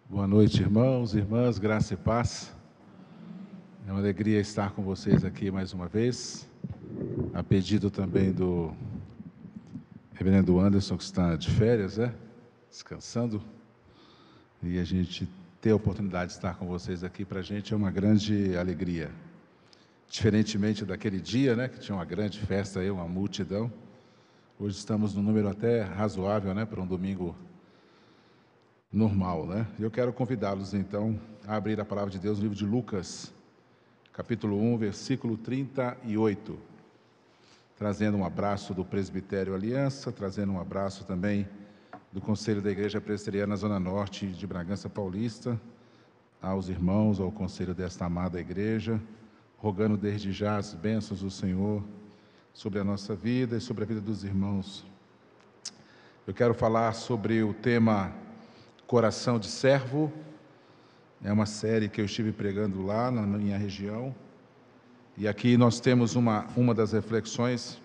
Boa noite, irmãos e irmãs, graça e paz. É uma alegria estar com vocês aqui mais uma vez, a pedido também do reverendo Anderson, que está de férias, descansando, e a gente ter a oportunidade de estar com vocês aqui, para a gente é uma grande alegria. Diferentemente daquele dia, que tinha uma grande festa aí, uma multidão, hoje estamos num número até razoável, para um domingo normal, Eu quero convidá-los, então, a abrir a palavra de Deus no livro de Lucas, capítulo 1, versículo 38, trazendo um abraço do Presbitério Aliança, trazendo um abraço também do Conselho da Igreja Presbiteriana Zona Norte de Bragança Paulista, aos irmãos, ao Conselho desta amada igreja, rogando desde já as bênçãos do Senhor sobre a nossa vida e sobre a vida dos irmãos. Eu quero falar sobre o tema Coração de Servo. É uma série que eu estive pregando lá na minha região, e aqui nós temos uma das reflexões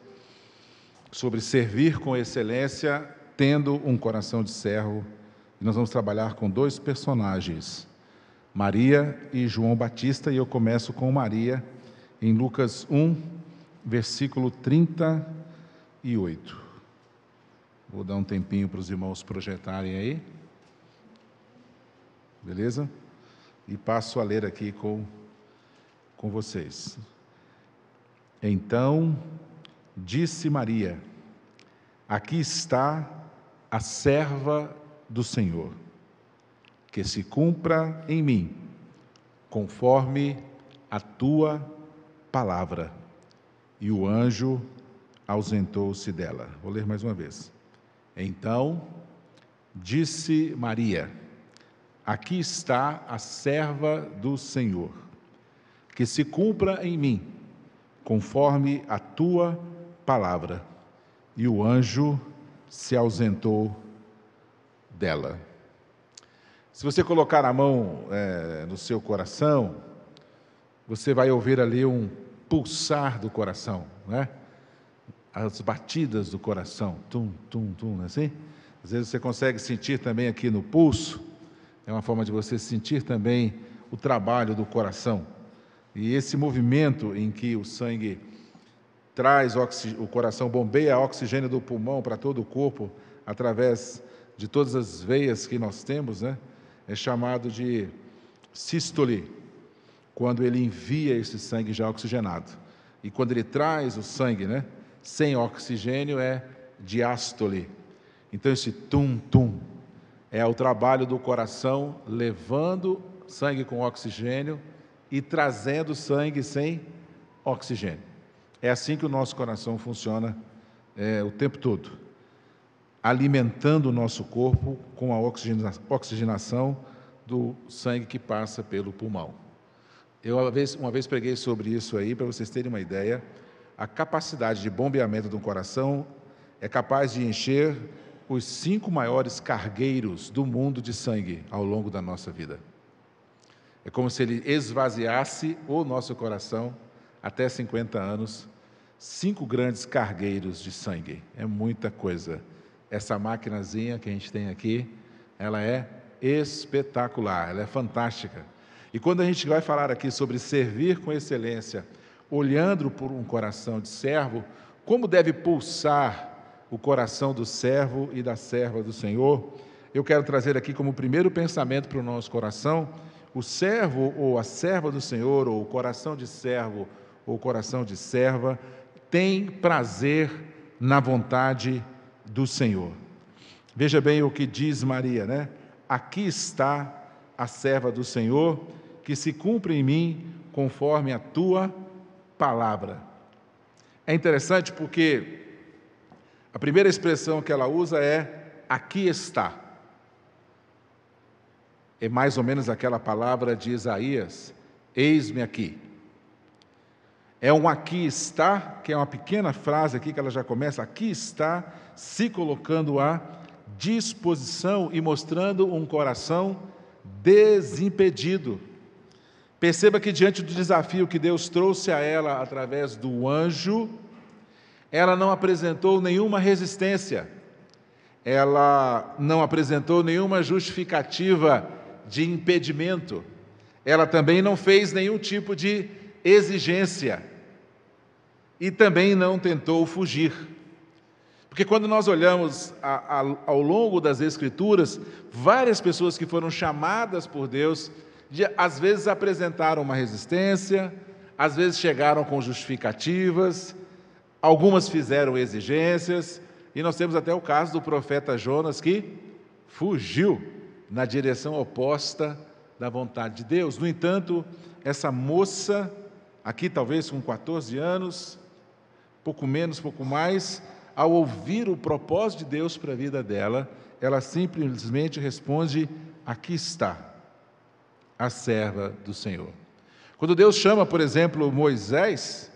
sobre servir com excelência, tendo um coração de servo, e nós vamos trabalhar com dois personagens, Maria e João Batista, e eu começo com Maria, em Lucas 1, versículo 38. Vou dar um tempinho para os irmãos projetarem aí, beleza? E passo a ler aqui com vocês. Então, disse Maria: aqui está a serva do Senhor, que se cumpra em mim, conforme a tua palavra. E o anjo ausentou-se dela. Vou ler mais uma vez. Então, disse Maria: aqui está a serva do Senhor, que se cumpra em mim, conforme a tua palavra. E o anjo se ausentou dela. Se você colocar a mão no seu coração, você vai ouvir ali um pulsar do coração, as batidas do coração, tum, tum, tum, não é assim? Às vezes você consegue sentir também aqui no pulso. É uma forma de você sentir também o trabalho do coração. E esse movimento em que o sangue traz o coração, bombeia oxigênio do pulmão para todo o corpo, através de todas as veias que nós temos, é chamado de sístole, quando ele envia esse sangue já oxigenado. E quando ele traz o sangue, sem oxigênio, é diástole. Então esse tum-tum é o trabalho do coração, levando sangue com oxigênio e trazendo sangue sem oxigênio. É assim que o nosso coração funciona o tempo todo, alimentando o nosso corpo com a oxigenação do sangue que passa pelo pulmão. Eu uma vez preguei sobre isso aí, para vocês terem uma ideia. A capacidade de bombeamento do coração é capaz de encher os 5 maiores cargueiros do mundo de sangue ao longo da nossa vida. É como se ele esvaziasse o nosso coração até 50 anos, 5 grandes cargueiros de sangue. É muita coisa. Essa maquinazinha que a gente tem aqui, ela é espetacular, ela é fantástica. E quando a gente vai falar aqui sobre servir com excelência, olhando por um coração de servo, como deve pulsar o coração do servo e da serva do Senhor, eu quero trazer aqui como primeiro pensamento para o nosso coração: o servo ou a serva do Senhor, ou o coração de servo ou o coração de serva, tem prazer na vontade do Senhor. Veja bem o que diz Maria, Aqui está a serva do Senhor, que se cumpre em mim conforme a tua palavra. É interessante porque a primeira expressão que ela usa é aqui está. É mais ou menos aquela palavra de Isaías, eis-me aqui. É um aqui está, que é uma pequena frase aqui que ela já começa, aqui está, se colocando à disposição e mostrando um coração desimpedido. Perceba que diante do desafio que Deus trouxe a ela através do anjo, ela não apresentou nenhuma resistência, ela não apresentou nenhuma justificativa de impedimento. Ela também não fez nenhum tipo de exigência. E também não tentou fugir. Porque quando nós olhamos ao longo das Escrituras, várias pessoas que foram chamadas por Deus, às vezes apresentaram uma resistência, às vezes chegaram com justificativas, algumas fizeram exigências, e nós temos até o caso do profeta Jonas, que fugiu na direção oposta da vontade de Deus. No entanto, essa moça, aqui talvez com 14 anos, pouco menos, pouco mais, ao ouvir o propósito de Deus para a vida dela, ela simplesmente responde: aqui está a serva do Senhor. Quando Deus chama, por exemplo, Moisés,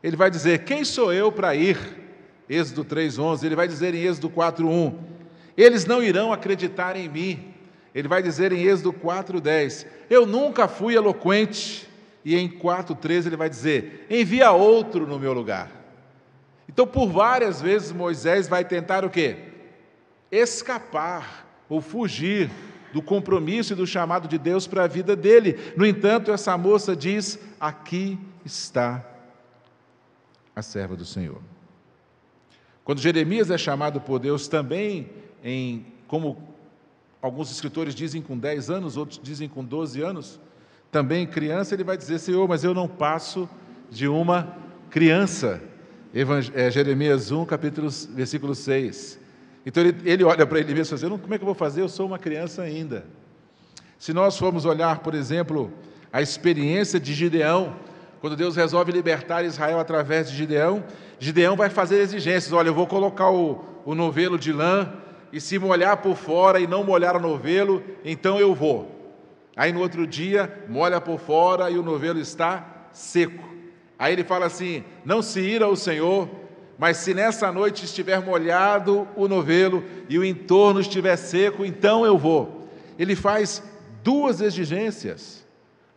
ele vai dizer: quem sou eu para ir? Êxodo 3:11, ele vai dizer em Êxodo 4:1, eles não irão acreditar em mim. Ele vai dizer em Êxodo 4:10, eu nunca fui eloquente. E em 4:13 ele vai dizer, envia outro no meu lugar. Então, por várias vezes, Moisés vai tentar o quê? Escapar ou fugir do compromisso e do chamado de Deus para a vida dele. No entanto, essa moça diz, aqui está a serva do Senhor. Quando Jeremias é chamado por Deus também, como alguns escritores dizem com 10 anos, outros dizem com 12 anos, também criança, ele vai dizer, Senhor, mas eu não passo de uma criança. Jeremias 1, versículo 6. Então ele olha para ele mesmo e diz, como é que eu vou fazer? Eu sou uma criança ainda. Se nós formos olhar, por exemplo, a experiência de Gideão, quando Deus resolve libertar Israel através de Gideão, Gideão vai fazer exigências, olha, eu vou colocar o novelo de lã, e se molhar por fora e não molhar o novelo, então eu vou. Aí no outro dia, molha por fora e o novelo está seco. Aí ele fala assim, não se ira o Senhor, mas se nessa noite estiver molhado o novelo e o entorno estiver seco, então eu vou. Ele faz 2 exigências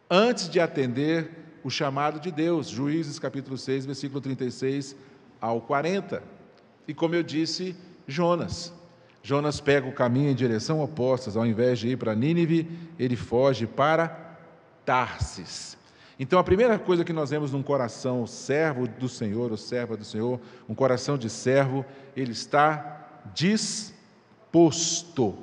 antes de atender o chamado de Deus. Juízes capítulo 6, versículo 36 ao 40. E como eu disse, Jonas pega o caminho em direção opostas, ao invés de ir para Nínive, ele foge para Tarsis. Então, a primeira coisa que nós vemos num coração servo do Senhor, ou serva do Senhor, um coração de servo, ele está disposto.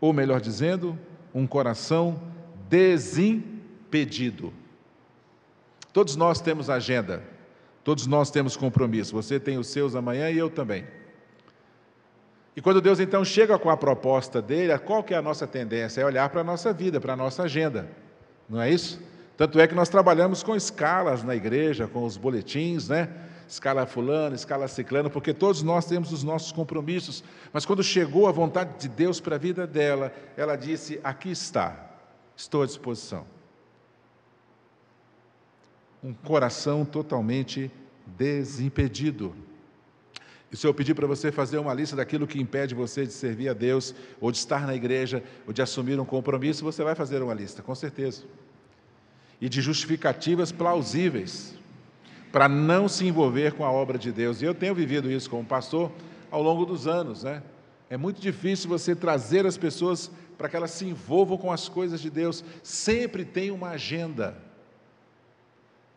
Ou melhor dizendo, um coração desimpedido. Todos nós temos agenda, todos nós temos compromisso. Você tem os seus amanhã e eu também. E quando Deus então chega com a proposta dele, qual que é a nossa tendência? É olhar para a nossa vida, para a nossa agenda. Não é isso? Tanto é que nós trabalhamos com escalas na igreja, com os boletins, né? Escala fulano, escala ciclano, porque todos nós temos os nossos compromissos. Mas quando chegou a vontade de Deus para a vida dela, ela disse, aqui está, estou à disposição. Um coração totalmente desimpedido. E se eu pedir para você fazer uma lista daquilo que impede você de servir a Deus, ou de estar na igreja, ou de assumir um compromisso, você vai fazer uma lista, com certeza. E de justificativas plausíveis, para não se envolver com a obra de Deus. E eu tenho vivido isso como pastor ao longo dos anos, né? É muito difícil você trazer as pessoas para que elas se envolvam com as coisas de Deus. Sempre tem uma agenda.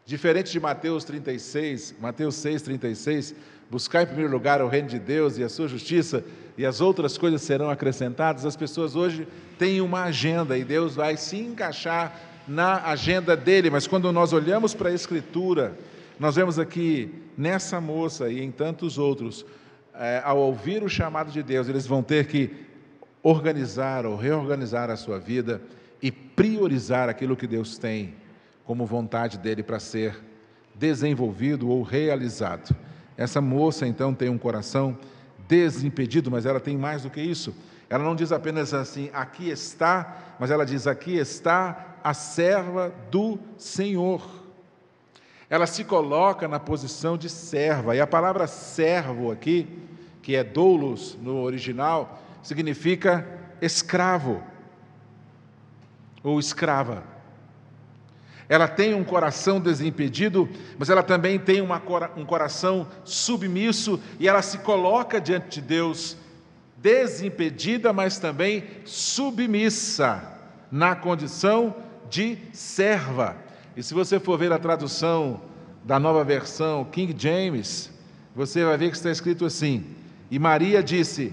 Diferente de Mateus 6:36, buscar em primeiro lugar o reino de Deus e a sua justiça, e as outras coisas serão acrescentadas. As pessoas hoje têm uma agenda, e Deus vai se encaixar na agenda dele. Mas quando nós olhamos para a Escritura, nós vemos aqui, nessa moça e em tantos outros, ao ouvir o chamado de Deus, eles vão ter que organizar ou reorganizar a sua vida e priorizar aquilo que Deus tem como vontade dele para ser desenvolvido ou realizado. Essa moça, então, tem um coração desimpedido, mas ela tem mais do que isso. Ela não diz apenas assim, aqui está, mas ela diz, aqui está a serva do Senhor. Ela se coloca na posição de serva, e a palavra servo aqui, que é doulos no original, significa escravo ou escrava. Ela tem um coração desimpedido, mas ela também tem um coração submisso, e ela se coloca diante de Deus desimpedida, mas também submissa, na condição de serva. E se você for ver a tradução da nova versão King James, você vai ver que está escrito assim: e Maria disse: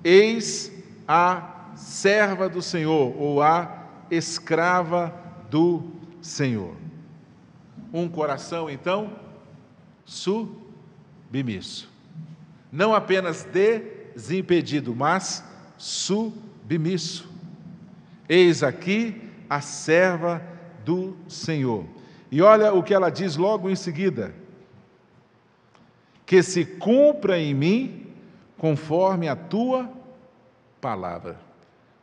eis a serva do Senhor, ou a escrava do Senhor. Um coração, então, submisso. Não apenas desimpedido, mas submisso. Eis aqui a serva do Senhor. E olha o que ela diz logo em seguida: que se cumpra em mim conforme a tua palavra.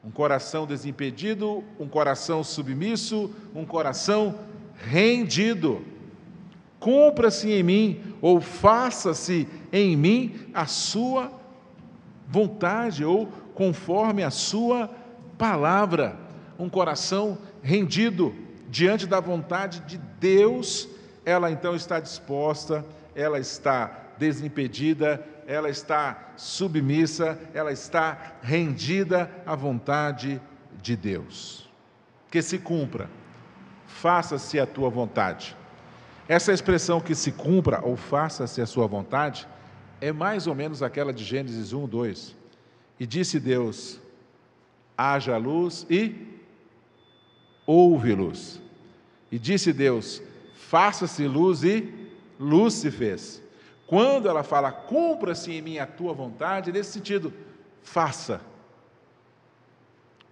Um coração desimpedido, um coração submisso, um coração rendido. Cumpra-se em mim, ou faça-se em mim a sua vontade, ou conforme a sua palavra. Um coração rendido diante da vontade de Deus, ela então está disposta, ela está desimpedida, ela está submissa, ela está rendida à vontade de Deus. Que se cumpra, faça-se a tua vontade. Essa expressão que se cumpra ou faça-se a sua vontade é mais ou menos aquela de Gênesis 1, 2. E disse Deus: haja luz e houve luz. E disse Deus: faça-se luz e luz se fez. Quando ela fala, cumpra-se em mim a tua vontade, nesse sentido, faça.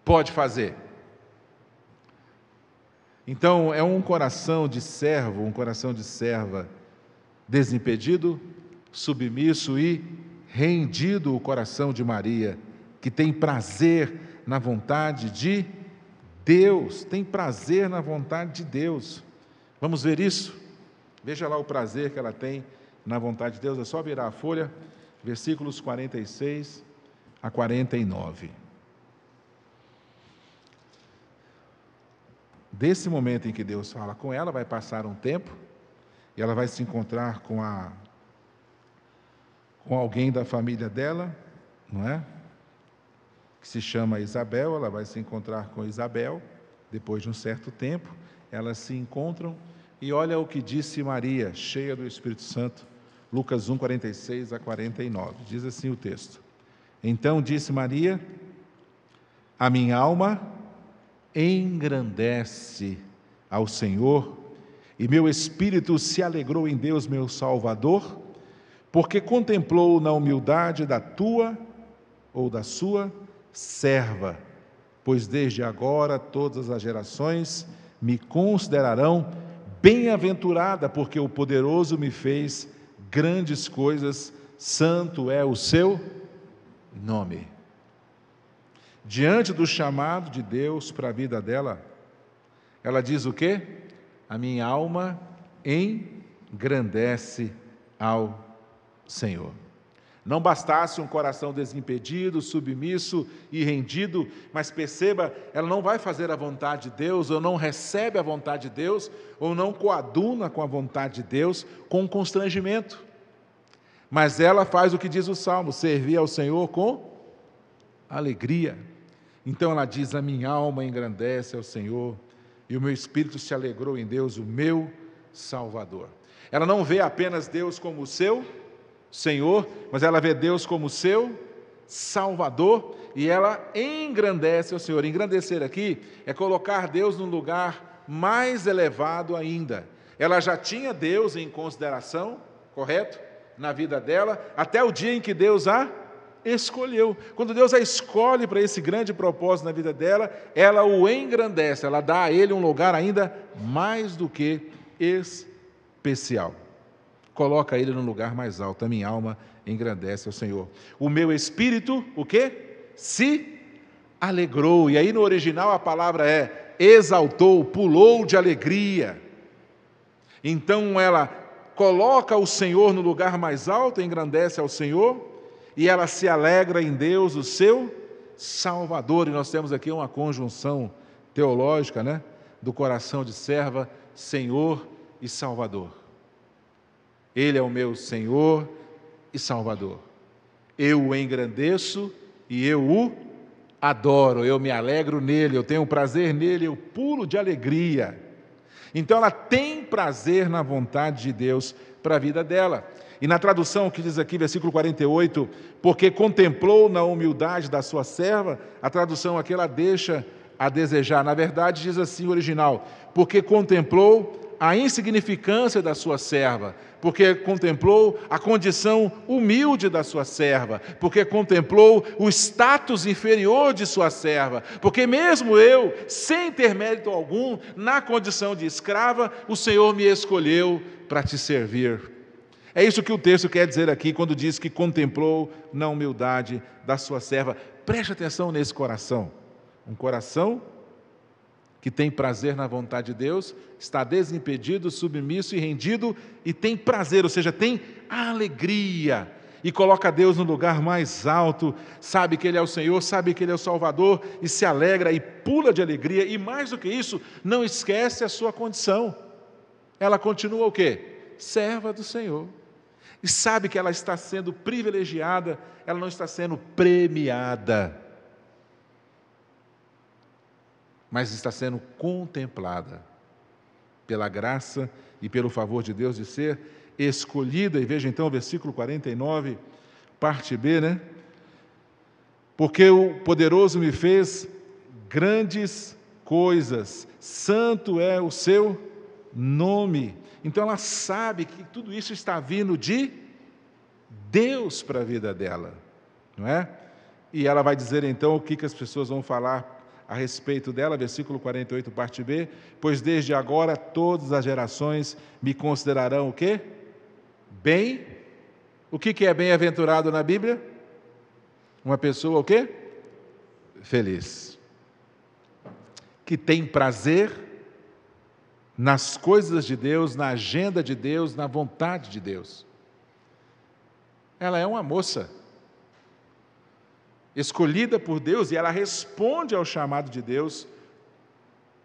Pode fazer. Então, é um coração de servo, um coração de serva, desimpedido, submisso e rendido, o coração de Maria, que tem prazer na vontade de Deus, tem prazer na vontade de Deus. Vamos ver isso? Veja lá o prazer que ela tem na vontade de Deus. É só virar a folha, versículos 46 a 49. Desse momento em que Deus fala com ela, vai passar um tempo, e ela vai se encontrar com alguém da família dela, não é? Que se chama Isabel. Ela vai se encontrar com Isabel, depois de um certo tempo, elas se encontram, e olha o que disse Maria, cheia do Espírito Santo, Lucas 1, 46 a 49, diz assim o texto: então disse Maria: a minha alma engrandece ao Senhor, e meu espírito se alegrou em Deus meu Salvador, porque contemplou na humildade da tua ou da sua serva, pois desde agora todas as gerações me considerarão bem-aventurada, porque o poderoso me fez grandes coisas, santo é o seu nome. Diante do chamado de Deus para a vida dela, ela diz o quê? A minha alma engrandece ao Senhor. Não bastasse um coração desimpedido, submisso e rendido, mas perceba, ela não vai fazer a vontade de Deus, ou não recebe a vontade de Deus, ou não coaduna com a vontade de Deus, com constrangimento. Mas ela faz o que diz o Salmo: servir ao Senhor com alegria. Então ela diz: a minha alma engrandece ao Senhor, e o meu espírito se alegrou em Deus, o meu Salvador. Ela não vê apenas Deus como o seu Senhor, mas ela vê Deus como o seu Salvador, e ela engrandece ao Senhor. Engrandecer aqui é colocar Deus num lugar mais elevado ainda. Ela já tinha Deus em consideração, correto? Na vida dela, até o dia em que Deus a escolheu. Quando Deus a escolhe para esse grande propósito na vida dela, ela o engrandece, ela dá a ele um lugar ainda mais do que especial. Coloca ele no lugar mais alto. A minha alma engrandece ao Senhor. O meu espírito, o quê? Se alegrou. E aí no original a palavra é exaltou, pulou de alegria. Então ela coloca o Senhor no lugar mais alto, engrandece ao Senhor, e ela se alegra em Deus, o seu Salvador. E nós temos aqui uma conjunção teológica, né? Do coração de serva, Senhor e Salvador. Ele é o meu Senhor e Salvador. eu o engrandeço e eu o adoro, eu me alegro nele, eu tenho prazer nele, eu pulo de alegria. Então ela tem prazer na vontade de Deus para a vida dela. E na tradução que diz aqui, versículo 48, porque contemplou na humildade da sua serva, a tradução aqui ela deixa a desejar. Na verdade diz assim o original, porque contemplou a insignificância da sua serva, porque contemplou a condição humilde da sua serva, porque contemplou o status inferior de sua serva, porque mesmo eu, sem ter mérito algum, na condição de escrava, o Senhor me escolheu para te servir. É isso que o texto quer dizer aqui, quando diz que contemplou na humildade da sua serva. Preste atenção nesse coração, um coração que tem prazer na vontade de Deus, está desimpedido, submisso e rendido, e tem prazer, ou seja, tem alegria, e coloca Deus no lugar mais alto, sabe que Ele é o Senhor, sabe que Ele é o Salvador, e se alegra e pula de alegria, e mais do que isso, não esquece a sua condição. Ela continua o quê? Serva do Senhor. E sabe que ela está sendo privilegiada, ela não está sendo premiada, mas está sendo contemplada pela graça e pelo favor de Deus de ser escolhida. E veja então o versículo 49, parte B, né? Porque o poderoso me fez grandes coisas, santo é o seu nome. Então ela sabe que tudo isso está vindo de Deus para a vida dela, não é? E ela vai dizer então o que as pessoas vão falar a respeito dela, versículo 48, parte B, pois desde agora todas as gerações me considerarão o quê? Bem. O que é bem-aventurado na Bíblia? Uma pessoa o quê? Feliz. Que tem prazer nas coisas de Deus, na agenda de Deus, na vontade de Deus. Ela é uma moça escolhida por Deus, e ela responde ao chamado de Deus,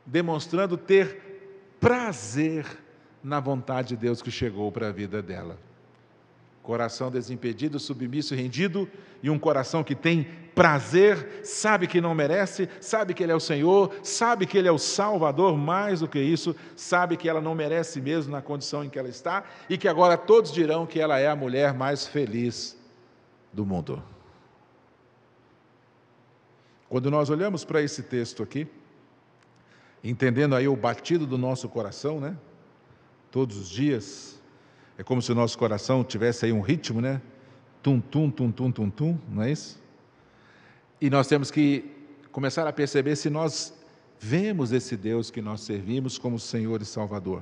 demonstrando ter prazer na vontade de Deus que chegou para a vida dela. Coração desimpedido, submisso e rendido, e um coração que tem prazer, sabe que não merece, sabe que Ele é o Senhor, sabe que Ele é o Salvador, mais do que isso, sabe que ela não merece mesmo na condição em que ela está, e que agora todos dirão que ela é a mulher mais feliz do mundo. Quando nós olhamos para esse texto aqui, entendendo aí o batido do nosso coração, né? Todos os dias, é como se o nosso coração tivesse aí um ritmo, né? Tum, tum, tum, tum, tum, tum, não é isso? E nós temos que começar a perceber se nós vemos esse Deus que nós servimos como Senhor e Salvador.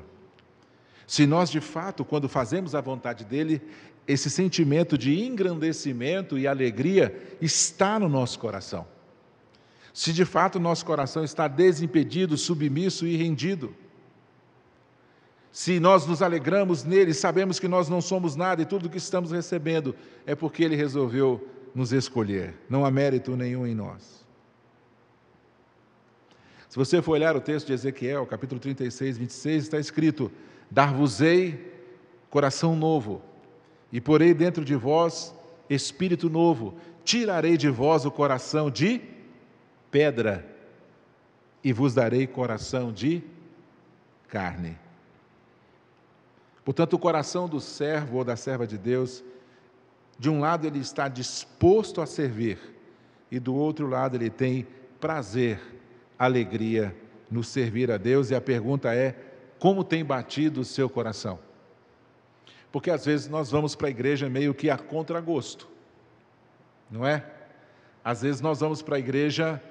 Se nós, de fato, quando fazemos a vontade dEle, esse sentimento de engrandecimento e alegria está no nosso coração. Se de fato o nosso coração está desimpedido, submisso e rendido. Se nós nos alegramos nele, sabemos que nós não somos nada e tudo que estamos recebendo é porque ele resolveu nos escolher. Não há mérito nenhum em nós. Se você for olhar o texto de Ezequiel, capítulo 36, 26, está escrito: dar-vos-ei coração novo, e porei dentro de vós espírito novo, tirarei de vós o coração de pedra, e vos darei coração de carne. Portanto, o coração do servo ou da serva de Deus, de um lado ele está disposto a servir, e do outro lado ele tem prazer, alegria no servir a Deus, e a pergunta é: como tem batido o seu coração? Porque às vezes nós vamos para a igreja meio que a contragosto, não é? Às vezes nós vamos para a igreja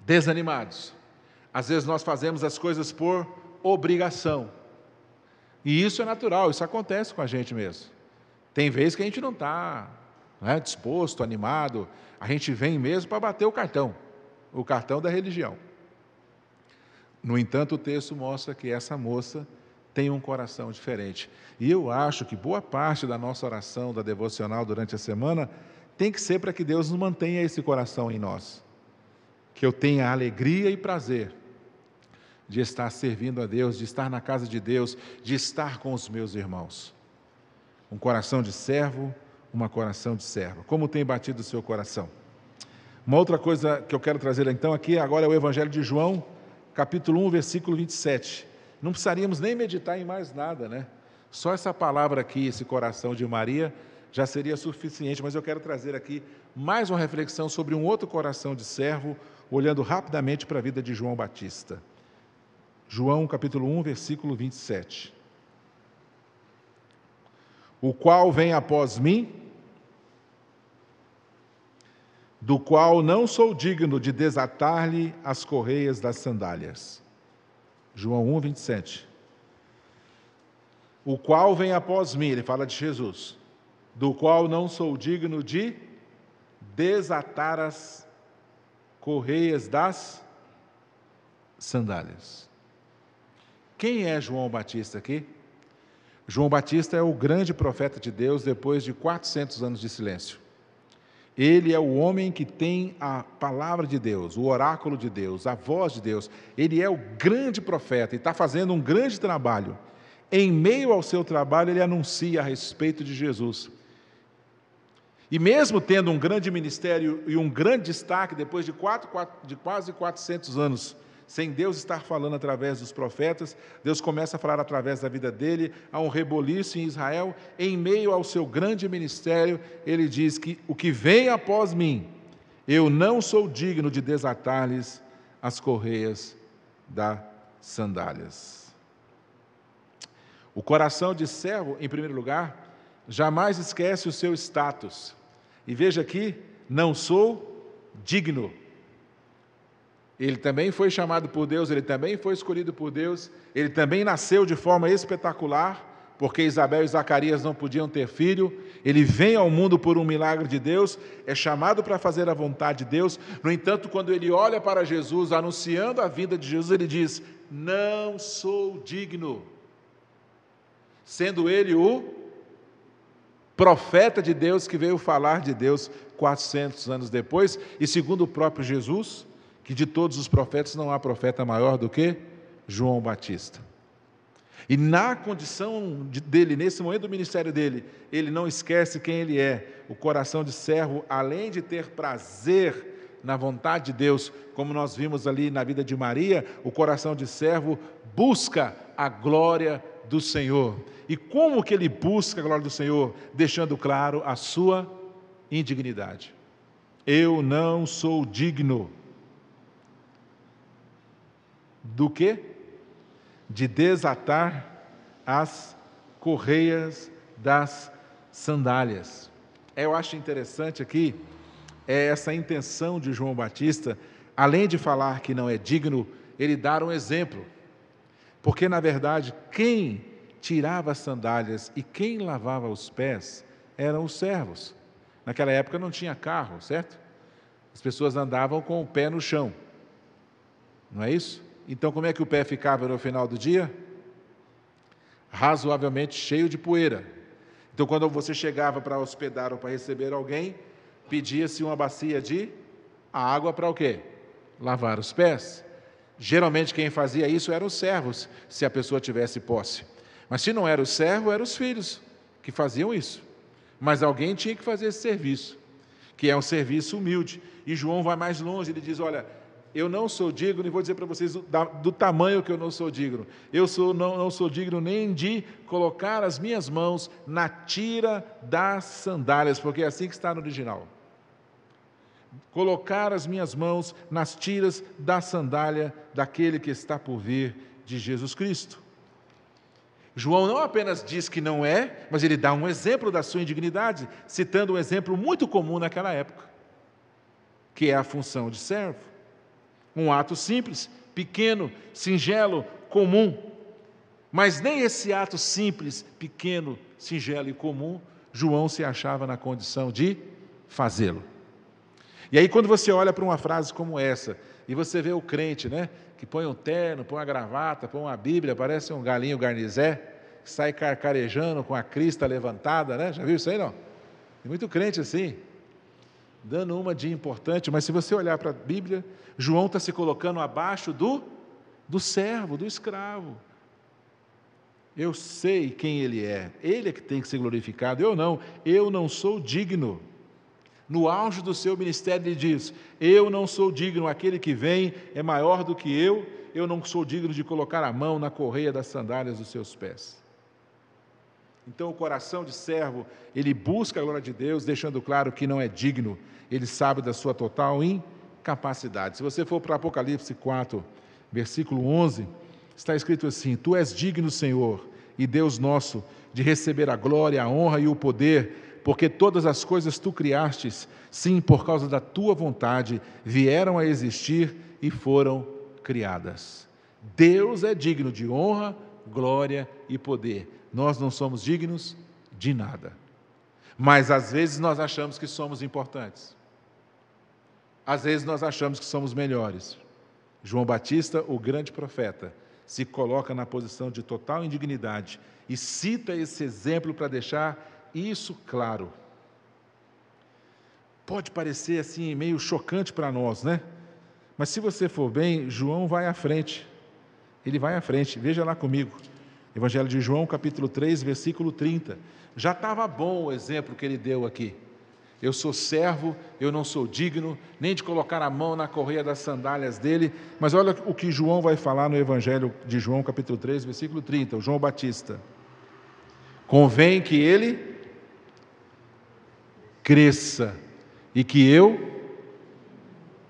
desanimados. Às vezes nós fazemos as coisas por obrigação. E isso é natural, isso acontece com a gente mesmo. Tem vezes que a gente não está disposto, animado, a gente vem mesmo para bater o cartão da religião. No entanto, o texto mostra que essa moça tem um coração diferente. E eu acho que boa parte da nossa oração, da devocional durante a semana, tem que ser para que Deus nos mantenha esse coração em nós. Que eu tenha alegria e prazer de estar servindo a Deus, de estar na casa de Deus, de estar com os meus irmãos. Um coração de servo, um coração de servo? Como tem batido o seu coração? Uma outra coisa que eu quero trazer então aqui agora é o Evangelho de João, capítulo 1, versículo 27. Não precisaríamos nem meditar em mais nada, né? Só essa palavra aqui, esse coração de Maria, já seria suficiente, mas eu quero trazer aqui mais uma reflexão sobre um outro coração de servo, olhando rapidamente para a vida de João Batista. João, capítulo 1, versículo 27. O qual vem após mim, do qual não sou digno de desatar-lhe as correias das sandálias. João 1, 27. O qual vem após mim, ele fala de Jesus, do qual não sou digno de desatar as correias das sandálias. Quem é João Batista aqui? João Batista é o grande profeta de Deus depois de 400 anos de silêncio. Ele é o homem que tem a palavra de Deus, o oráculo de Deus, a voz de Deus. Ele é o grande profeta e está fazendo um grande trabalho. Em meio ao seu trabalho, ele anuncia a respeito de Jesus. E mesmo tendo um grande ministério e um grande destaque, depois de quase 400 anos, sem Deus estar falando através dos profetas, Deus começa a falar através da vida dele, há um reboliço em Israel. Em meio ao seu grande ministério, ele diz que o que vem após mim, eu não sou digno de desatar-lhes as correias das sandálias. O coração de servo, em primeiro lugar, jamais esquece o seu status. E veja aqui, não sou digno. Ele também foi chamado por Deus, ele também foi escolhido por Deus, ele também nasceu de forma espetacular, porque Isabel e Zacarias não podiam ter filho. Ele vem ao mundo por um milagre de Deus, é chamado para fazer a vontade de Deus. No entanto, quando ele olha para Jesus, anunciando a vida de Jesus, ele diz: não sou digno. Sendo ele o profeta de Deus que veio falar de Deus 400 anos depois, e segundo o próprio Jesus, que de todos os profetas não há profeta maior do que João Batista. E na condição dele, nesse momento do ministério dele, ele não esquece quem ele é. O coração de servo, além de ter prazer na vontade de Deus, como nós vimos ali na vida de Maria, o coração de servo busca a glória do Senhor. E como que ele busca a glória do Senhor? Deixando claro a sua indignidade. Eu não sou digno. Do quê? De desatar as correias das sandálias. Eu acho interessante aqui essa intenção de João Batista, além de falar que não é digno, ele dar um exemplo. Porque, na verdade, quem tirava as sandálias e quem lavava os pés eram os servos. Naquela época não tinha carro, certo? As pessoas andavam com o pé no chão. Não é isso? Então, como é que o pé ficava no final do dia? Razoavelmente cheio de poeira. Então, quando você chegava para hospedar ou para receber alguém, pedia-se uma bacia de água para o quê? Lavar os pés. Geralmente quem fazia isso eram os servos, se a pessoa tivesse posse. Mas se não era o servo, eram os filhos que faziam isso. Mas alguém tinha que fazer esse serviço, que é um serviço humilde. E João vai mais longe, ele diz: olha, eu não sou digno, e vou dizer para vocês do tamanho que eu não sou digno. Não sou digno nem de colocar as minhas mãos na tira das sandálias, porque é assim que está no original. Colocar as minhas mãos nas tiras da sandália daquele que está por vir, de Jesus Cristo. João não apenas diz que não é, mas ele dá um exemplo da sua indignidade, citando um exemplo muito comum naquela época, que é a função de servo. Um ato simples, pequeno, singelo, comum. Mas nem esse ato simples, pequeno, singelo e comum, João se achava na condição de fazê-lo. E aí quando você olha para uma frase como essa, e você vê o crente, né, que põe um terno, põe uma gravata, põe uma Bíblia, parece um galinho garnizé, que sai carcarejando com a crista levantada, né? Já viu isso aí, não? Tem muito crente assim, dando uma de importante, mas se você olhar para a Bíblia, João está se colocando abaixo do servo, do escravo. Eu sei quem Ele é que tem que ser glorificado, eu não sou digno. No auge do seu ministério ele diz, eu não sou digno, aquele que vem é maior do que eu não sou digno de colocar a mão na correia das sandálias dos seus pés. Então o coração de servo, ele busca a glória de Deus, deixando claro que não é digno, ele sabe da sua total incapacidade. Se você for para Apocalipse 4, versículo 11, está escrito assim, Tu és digno, Senhor, e Deus nosso, de receber a glória, a honra e o poder, porque todas as coisas Tu criastes, sim, por causa da Tua vontade, vieram a existir e foram criadas. Deus é digno de honra, glória e poder. Nós não somos dignos de nada. Mas às vezes nós achamos que somos importantes. Às vezes nós achamos que somos melhores. João Batista, o grande profeta, se coloca na posição de total indignidade e cita esse exemplo para deixar isso claro. Pode parecer assim meio chocante para nós, né? Mas se você for bem, João vai à frente. Ele vai à frente. Veja lá comigo. Evangelho de João, capítulo 3, versículo 30. Já estava bom o exemplo que ele deu aqui. Eu sou servo, eu não sou digno, nem de colocar a mão na correia das sandálias dele. Mas olha o que João vai falar no Evangelho de João, capítulo 3, versículo 30. O João Batista. Convém que ele cresça e que eu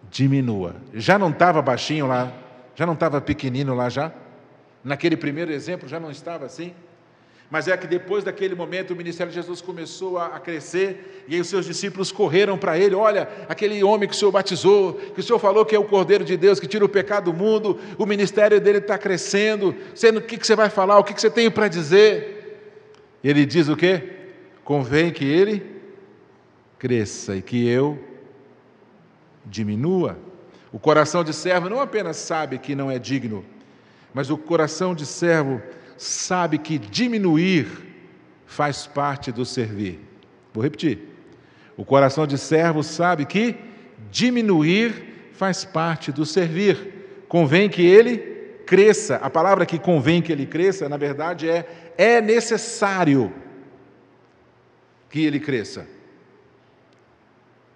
diminua. Já não estava baixinho lá? Já não estava pequenino lá já? Naquele primeiro exemplo já não estava assim? Mas é que depois daquele momento o ministério de Jesus começou a crescer e aí os seus discípulos correram para ele, olha, aquele homem que o Senhor batizou, que o Senhor falou que é o Cordeiro de Deus, que tira o pecado do mundo, o ministério dele está crescendo, o que você vai falar, o que você tem para dizer? Ele diz o quê? Convém que ele cresça e que eu diminua. O coração de servo não apenas sabe que não é digno, mas o coração de servo sabe que diminuir faz parte do servir. Vou repetir. O coração de servo sabe que diminuir faz parte do servir. Convém que ele cresça. A palavra que convém que ele cresça, na verdade, é necessário que ele cresça.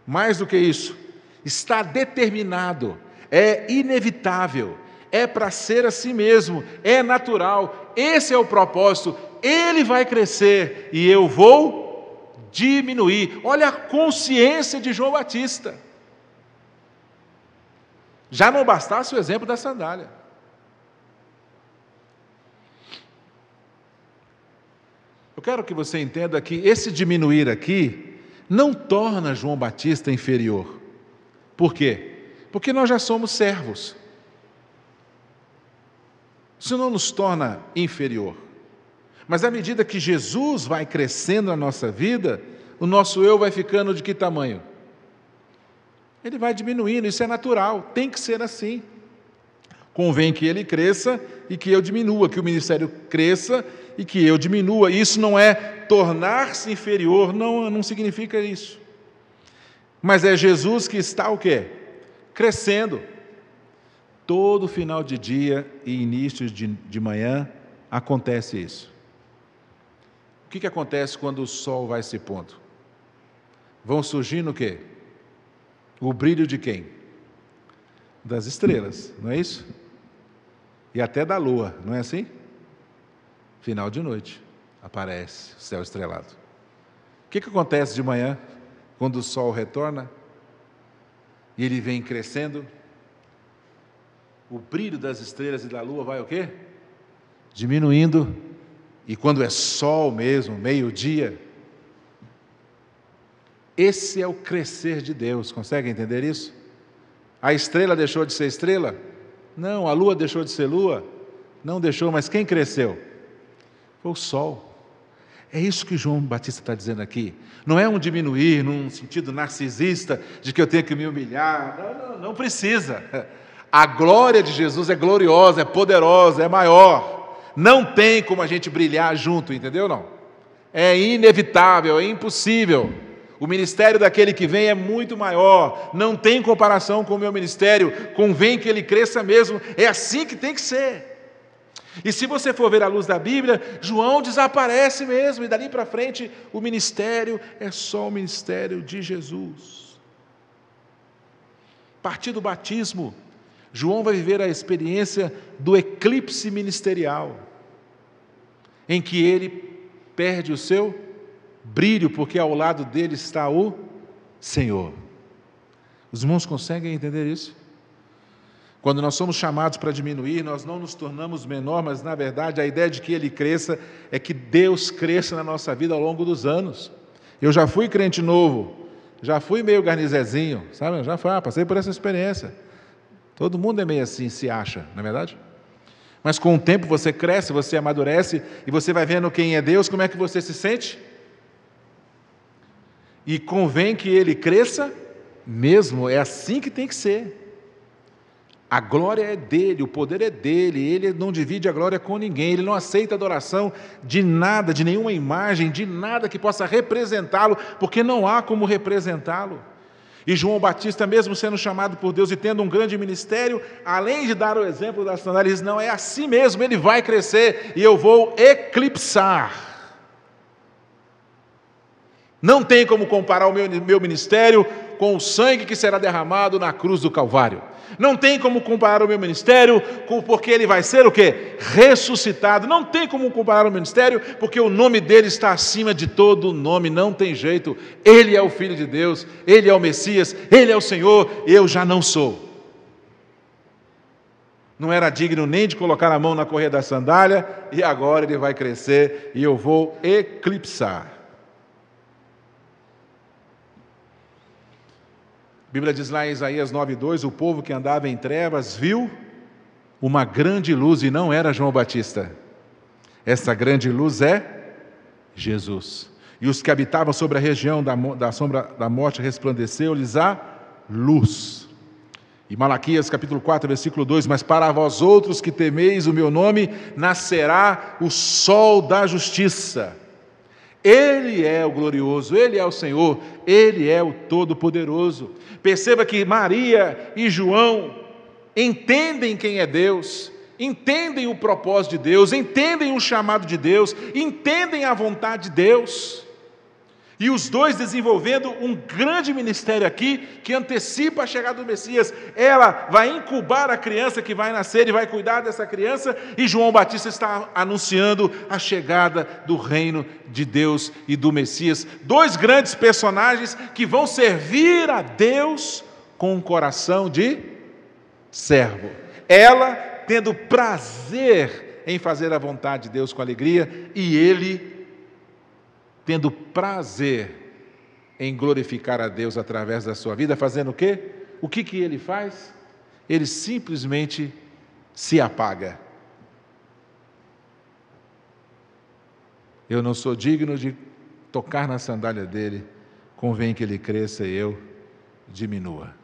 Mais do que isso, está determinado, é inevitável, é para ser assim mesmo, é natural, esse é o propósito, ele vai crescer e eu vou diminuir. Olha a consciência de João Batista. Já não bastasse o exemplo da sandália. Eu quero que você entenda que esse diminuir aqui não torna João Batista inferior. Por quê? Porque nós já somos servos. Isso não nos torna inferior. Mas à medida que Jesus vai crescendo na nossa vida, o nosso eu vai ficando de que tamanho? Ele vai diminuindo, isso é natural, tem que ser assim. Convém que ele cresça e que eu diminua, que o ministério cresça e que eu diminua. Isso não é tornar-se inferior, não significa isso. Mas é Jesus que está o quê? Crescendo. Todo final de dia e início de manhã acontece isso. O que acontece quando o sol vai se pondo? Vão surgindo o quê? O brilho de quem? Das estrelas, não é isso? E até da lua, não é assim? Final de noite, aparece o céu estrelado. O que acontece de manhã, quando o sol retorna? E ele vem crescendo? O brilho das estrelas e da lua vai o quê? Diminuindo. E quando é sol mesmo, meio-dia, esse é o crescer de Deus. Consegue entender isso? A estrela deixou de ser estrela? Não. A lua deixou de ser lua? Não deixou, mas quem cresceu? Foi o sol. É isso que João Batista está dizendo aqui. Não é um diminuir num sentido narcisista de que eu tenho que me humilhar. Não precisa. A glória de Jesus é gloriosa, é poderosa, é maior. Não tem como a gente brilhar junto, entendeu não? É inevitável, é impossível. O ministério daquele que vem é muito maior. Não tem comparação com o meu ministério. Convém que ele cresça mesmo. É assim que tem que ser. E se você for ver à luz da Bíblia, João desaparece mesmo, e dali para frente o ministério é só o ministério de Jesus. A partir do batismo, João vai viver a experiência do eclipse ministerial, em que ele perde o seu brilho, porque ao lado dele está o Senhor. Os irmãos conseguem entender isso? Quando nós somos chamados para diminuir, nós não nos tornamos menor, mas na verdade a ideia de que Ele cresça é que Deus cresça na nossa vida ao longo dos anos. Eu já fui crente novo, já fui meio garnizezinho, sabe? Passei por essa experiência. Todo mundo é meio assim, se acha, não é verdade? Mas com o tempo você cresce, você amadurece e você vai vendo quem é Deus, como é que você se sente? E convém que Ele cresça mesmo, é assim que tem que ser. A glória é dele, o poder é dele, ele não divide a glória com ninguém, ele não aceita adoração de nada, de nenhuma imagem, de nada que possa representá-lo, porque não há como representá-lo. E João Batista, mesmo sendo chamado por Deus e tendo um grande ministério, além de dar o exemplo das sandálias, ele diz, não, é assim mesmo, ele vai crescer e eu vou eclipsar. Não tem como comparar o meu ministério com o sangue que será derramado na cruz do Calvário. Não tem como comparar o meu ministério porque ele vai ser o quê? Ressuscitado. Não tem como comparar o ministério porque o nome dele está acima de todo nome. Não tem jeito. Ele é o Filho de Deus, ele é o Messias, ele é o Senhor, eu já não sou. Não era digno nem de colocar a mão na correia da sandália e agora ele vai crescer e eu vou eclipsar. A Bíblia diz lá em Isaías 9:2, o povo que andava em trevas viu uma grande luz, e não era João Batista. Essa grande luz é Jesus. E os que habitavam sobre a região da sombra da morte resplandeceu-lhes a luz. E Malaquias capítulo 4, versículo 2, mas para vós outros que temeis o meu nome, nascerá o sol da justiça. Ele é o glorioso, Ele é o Senhor, Ele é o Todo-Poderoso. Perceba que Maria e João entendem quem é Deus, entendem o propósito de Deus, entendem o chamado de Deus, entendem a vontade de Deus. E os dois desenvolvendo um grande ministério aqui, que antecipa a chegada do Messias. Ela vai incubar a criança que vai nascer e vai cuidar dessa criança, e João Batista está anunciando a chegada do reino de Deus e do Messias. Dois grandes personagens que vão servir a Deus com um coração de servo. Ela tendo prazer em fazer a vontade de Deus com alegria, e ele tendo prazer em glorificar a Deus através da sua vida, fazendo o quê? O que ele faz? Ele simplesmente se apaga. Eu não sou digno de tocar na sandália dele, convém que ele cresça e eu diminua.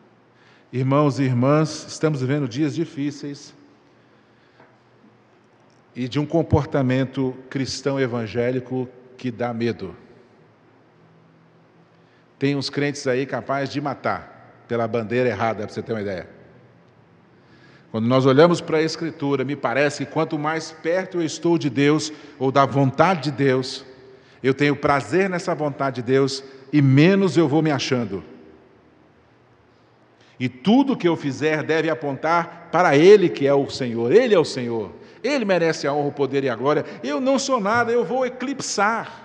Irmãos e irmãs, estamos vivendo dias difíceis e de um comportamento cristão evangélico que dá medo. Tem uns crentes aí capazes de matar pela bandeira errada, para você ter uma ideia. Quando nós olhamos para a Escritura, me parece que quanto mais perto eu estou de Deus, ou da vontade de Deus, eu tenho prazer nessa vontade de Deus, e menos eu vou me achando. E tudo que eu fizer deve apontar para Ele que é o Senhor. Ele é o Senhor. Ele merece a honra, o poder e a glória. Eu não sou nada, eu vou eclipsar.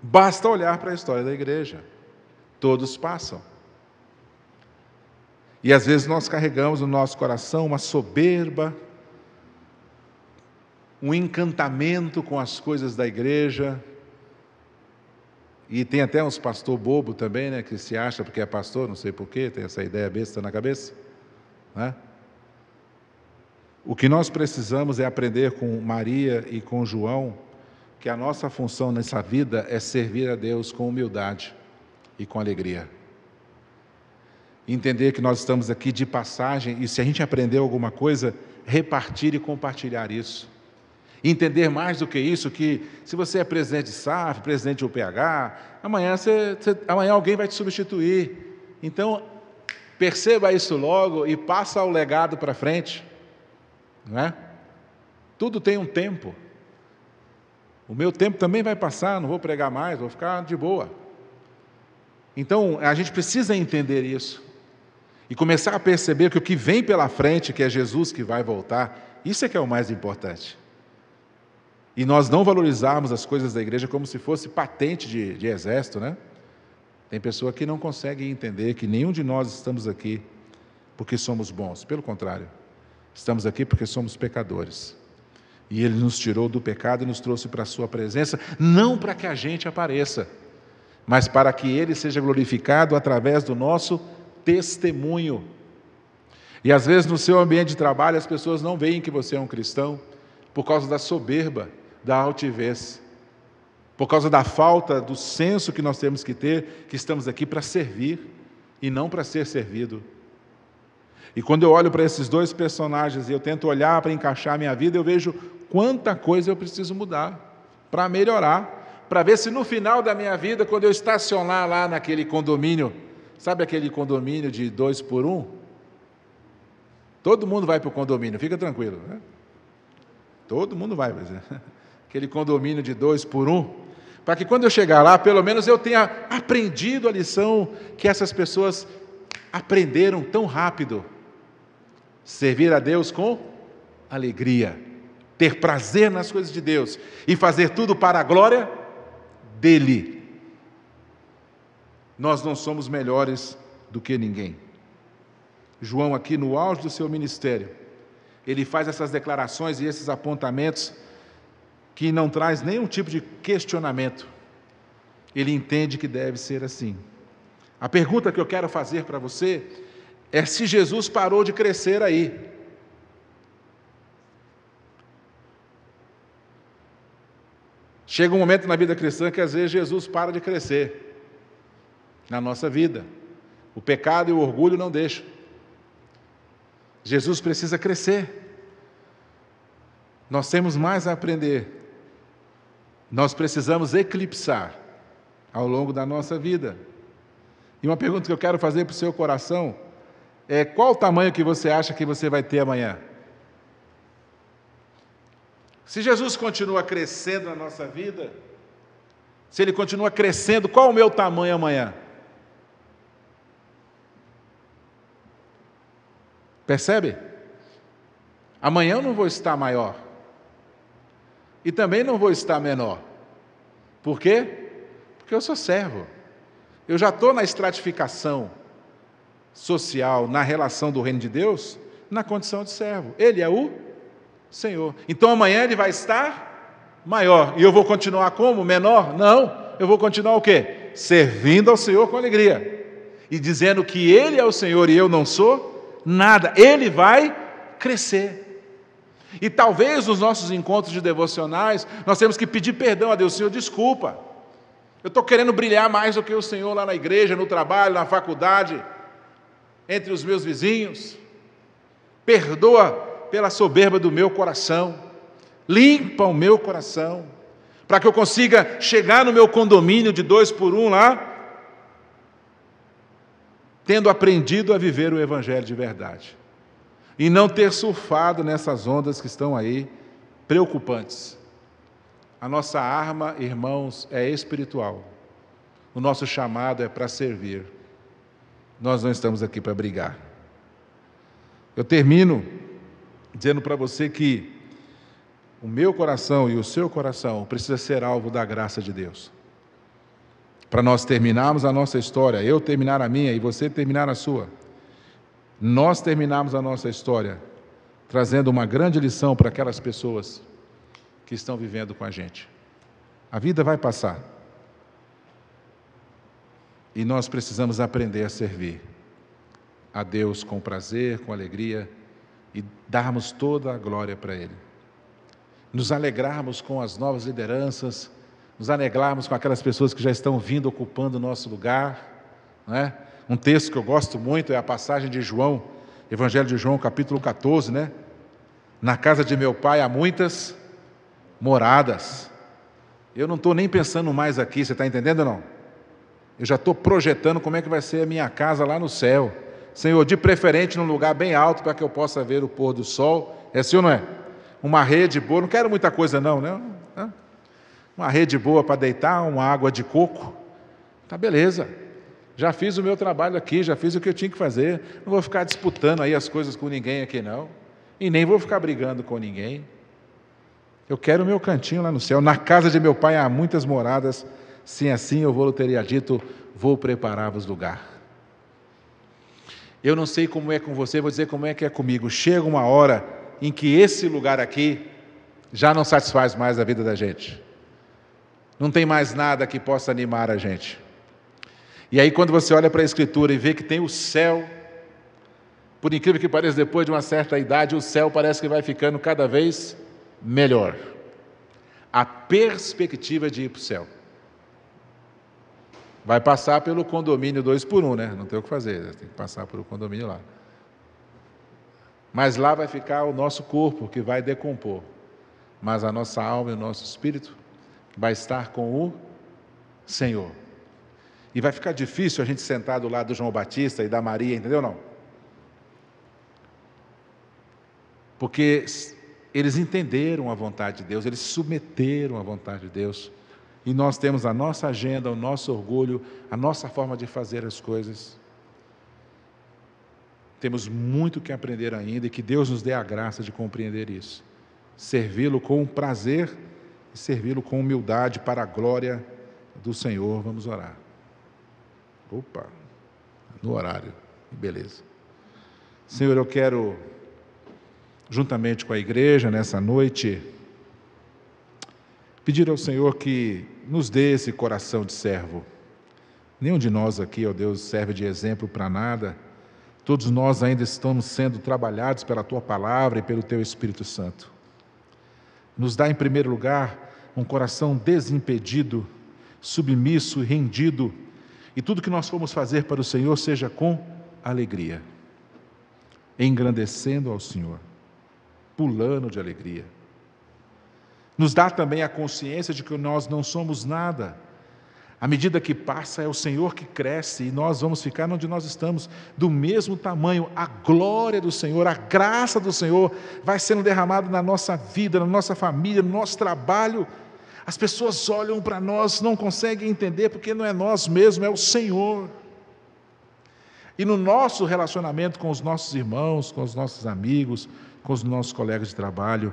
Basta olhar para a história da igreja. Todos passam. E às vezes nós carregamos no nosso coração uma soberba, um encantamento com as coisas da igreja. E tem até uns pastor bobo também, né, que se acha porque é pastor, não sei porquê, tem essa ideia besta na cabeça, né? O que nós precisamos é aprender com Maria e com João que a nossa função nessa vida é servir a Deus com humildade e com alegria. Entender que nós estamos aqui de passagem e, se a gente aprendeu alguma coisa, repartir e compartilhar isso. Entender mais do que isso, que se você é presidente de SAF, presidente de UPH, amanhã alguém vai te substituir. Então, perceba isso logo e passa o legado para frente. não é? Tudo tem um tempo. O meu tempo também vai passar, não vou pregar mais, vou ficar de boa. Então, a gente precisa entender isso e começar a perceber que o que vem pela frente, que é Jesus que vai voltar, isso é que é o mais importante. E nós não valorizarmos as coisas da igreja como se fosse patente de exército, né? Tem pessoa que não consegue entender que nenhum de nós estamos aqui porque somos bons. Pelo contrário, estamos aqui porque somos pecadores. E Ele nos tirou do pecado e nos trouxe para a sua presença, não para que a gente apareça, mas para que Ele seja glorificado através do nosso testemunho. E às vezes no seu ambiente de trabalho as pessoas não veem que você é um cristão por causa da soberba, da altivez, por causa da falta do senso que nós temos que ter, que estamos aqui para servir e não para ser servido. E quando eu olho para esses dois personagens e eu tento olhar para encaixar a minha vida, eu vejo quanta coisa eu preciso mudar para melhorar, para ver se no final da minha vida, quando eu estacionar lá naquele condomínio, sabe aquele condomínio de 2 por 1? Todo mundo vai para o condomínio, fica tranquilo, né? Todo mundo vai, mas aquele condomínio de 2 por 1, para que quando eu chegar lá, pelo menos eu tenha aprendido a lição que essas pessoas aprenderam tão rápido. Servir a Deus com alegria, ter prazer nas coisas de Deus e fazer tudo para a glória dEle. Nós não somos melhores do que ninguém. João, aqui no auge do seu ministério, ele faz essas declarações e esses apontamentos que não traz nenhum tipo de questionamento. Ele entende que deve ser assim. A pergunta que eu quero fazer para você é se Jesus parou de crescer aí. Chega um momento na vida cristã que às vezes Jesus para de crescer na nossa vida. O pecado e o orgulho não deixam. Jesus precisa crescer. Nós temos mais a aprender. Nós precisamos eclipsar ao longo da nossa vida. E uma pergunta que eu quero fazer para o seu coração é: qual o tamanho que você acha que você vai ter amanhã? Se Jesus continua crescendo na nossa vida, se Ele continua crescendo, qual o meu tamanho amanhã? Percebe? Amanhã eu não vou estar maior. E também não vou estar menor. Por quê? Porque eu sou servo. Eu já estou na estratificação social, na relação do reino de Deus, na condição de servo. Ele é o Senhor. Então amanhã Ele vai estar maior. E eu vou continuar como? Menor? Não. Eu vou continuar o quê? Servindo ao Senhor com alegria. E dizendo que Ele é o Senhor e eu não sou nada. Ele vai crescer. E talvez nos nossos encontros de devocionais, nós temos que pedir perdão a Deus. Senhor, desculpa. Eu estou querendo brilhar mais do que o Senhor lá na igreja, no trabalho, na faculdade, entre os meus vizinhos. Perdoa pela soberba do meu coração. Limpa o meu coração, para que eu consiga chegar no meu condomínio de 2 por 1 lá, tendo aprendido a viver o Evangelho de verdade. E não ter surfado nessas ondas que estão aí, preocupantes. A nossa arma, irmãos, é espiritual. O nosso chamado é para servir. Nós não estamos aqui para brigar. Eu termino dizendo para você que o meu coração e o seu coração precisa ser alvo da graça de Deus. Para nós terminarmos a nossa história, eu terminar a minha e você terminar a sua. Nós terminamos a nossa história trazendo uma grande lição para aquelas pessoas que estão vivendo com a gente. A vida vai passar. E nós precisamos aprender a servir a Deus com prazer, com alegria e darmos toda a glória para Ele. Nos alegrarmos com as novas lideranças, nos alegrarmos com aquelas pessoas que já estão vindo ocupando o nosso lugar, não é? Um texto que eu gosto muito é a passagem de João, Evangelho de João, capítulo 14, né? Na casa de meu pai há muitas moradas. Eu não estou nem pensando mais aqui, você está entendendo ou não? Eu já estou projetando como é que vai ser a minha casa lá no céu. Senhor, de preferente num lugar bem alto para que eu possa ver o pôr do sol É sim ou não é? Uma rede boa, não quero muita coisa não, né? Uma rede boa para deitar, uma água de coco, tá beleza. Já fiz o meu trabalho aqui, já fiz o que eu tinha que fazer. Não vou ficar disputando aí as coisas com ninguém aqui não. E nem vou ficar brigando com ninguém. Eu quero o meu cantinho lá no céu. Na casa de meu pai há muitas moradas. Se assim eu vou teria dito, vou preparar-vos lugar. Eu não sei como é com você, vou dizer como é que é comigo. Chega uma hora em que esse lugar aqui já não satisfaz mais a vida da gente. Não tem mais nada que possa animar a gente. E aí quando você olha para a Escritura e vê que tem o céu, por incrível que pareça, depois de uma certa idade, o céu parece que vai ficando cada vez melhor. A perspectiva de ir para o céu. Vai passar pelo condomínio 2x1, né? Não tem o que fazer, tem que passar pelo condomínio lá. Mas lá vai ficar o nosso corpo, que vai decompor. Mas a nossa alma e o nosso espírito vai estar com o Senhor. E vai ficar difícil a gente sentar do lado do João Batista e da Maria, entendeu não? Porque eles entenderam a vontade de Deus, eles se submeteram à vontade de Deus. E nós temos a nossa agenda, o nosso orgulho, a nossa forma de fazer as coisas. Temos muito que aprender ainda e que Deus nos dê a graça de compreender isso. Servi-lo com prazer e servi-lo com humildade para a glória do Senhor. Vamos orar. Opa, no horário, beleza. Senhor, eu quero, juntamente com a igreja, nessa noite, pedir ao Senhor que nos dê esse coração de servo. Nenhum de nós aqui, ó Deus, serve de exemplo para nada. Todos nós ainda estamos sendo trabalhados pela Tua Palavra e pelo Teu Espírito Santo. Nos dá, em primeiro lugar, um coração desimpedido, submisso e rendido, e tudo que nós formos fazer para o Senhor seja com alegria, engrandecendo ao Senhor, pulando de alegria. Nos dá também a consciência de que nós não somos nada. À medida que passa, é o Senhor que cresce e nós vamos ficar onde nós estamos, do mesmo tamanho. A glória do Senhor, a graça do Senhor vai sendo derramada na nossa vida, na nossa família, no nosso trabalho. As pessoas olham para nós, não conseguem entender, porque não é nós mesmos, é o Senhor. E no nosso relacionamento com os nossos irmãos, com os nossos amigos, com os nossos colegas de trabalho,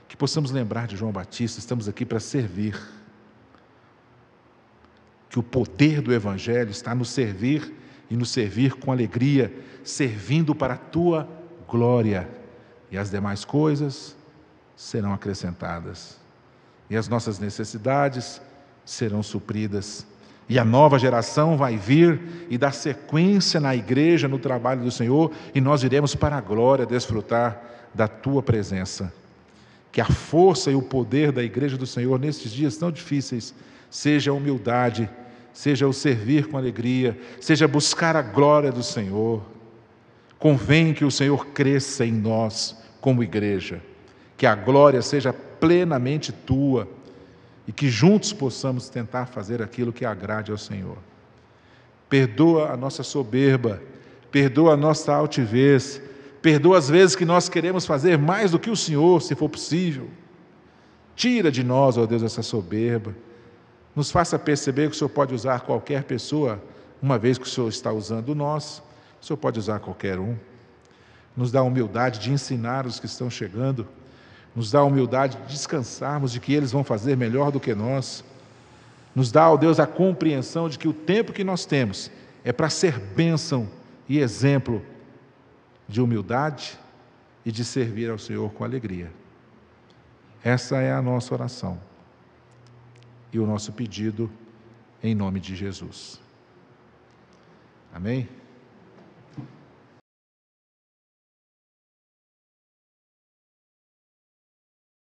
que possamos lembrar de João Batista, estamos aqui para servir. Que o poder do Evangelho está no servir e no servir com alegria, servindo para a Tua glória. E as demais coisas serão acrescentadas. E as nossas necessidades serão supridas. E a nova geração vai vir e dar sequência na igreja, no trabalho do Senhor, e nós iremos para a glória desfrutar da Tua presença. Que a força e o poder da igreja do Senhor nesses dias tão difíceis seja a humildade, seja o servir com alegria, seja buscar a glória do Senhor. Convém que o Senhor cresça em nós como igreja, que a glória seja plenamente Tua e que juntos possamos tentar fazer aquilo que agrade ao Senhor. Perdoa a nossa soberba, perdoa a nossa altivez, perdoa as vezes que nós queremos fazer mais do que o Senhor, se for possível. Tira de nós, ó Deus, essa soberba. Nos faça perceber que o Senhor pode usar qualquer pessoa, uma vez que o Senhor está usando nós, o Senhor pode usar qualquer um. Nos dá a humildade de ensinar os que estão chegando, nos dá a humildade de descansarmos de que eles vão fazer melhor do que nós. Nos dá, ó Deus, a compreensão de que o tempo que nós temos é para ser bênção e exemplo de humildade e de servir ao Senhor com alegria. Essa é a nossa oração e o nosso pedido em nome de Jesus. Amém?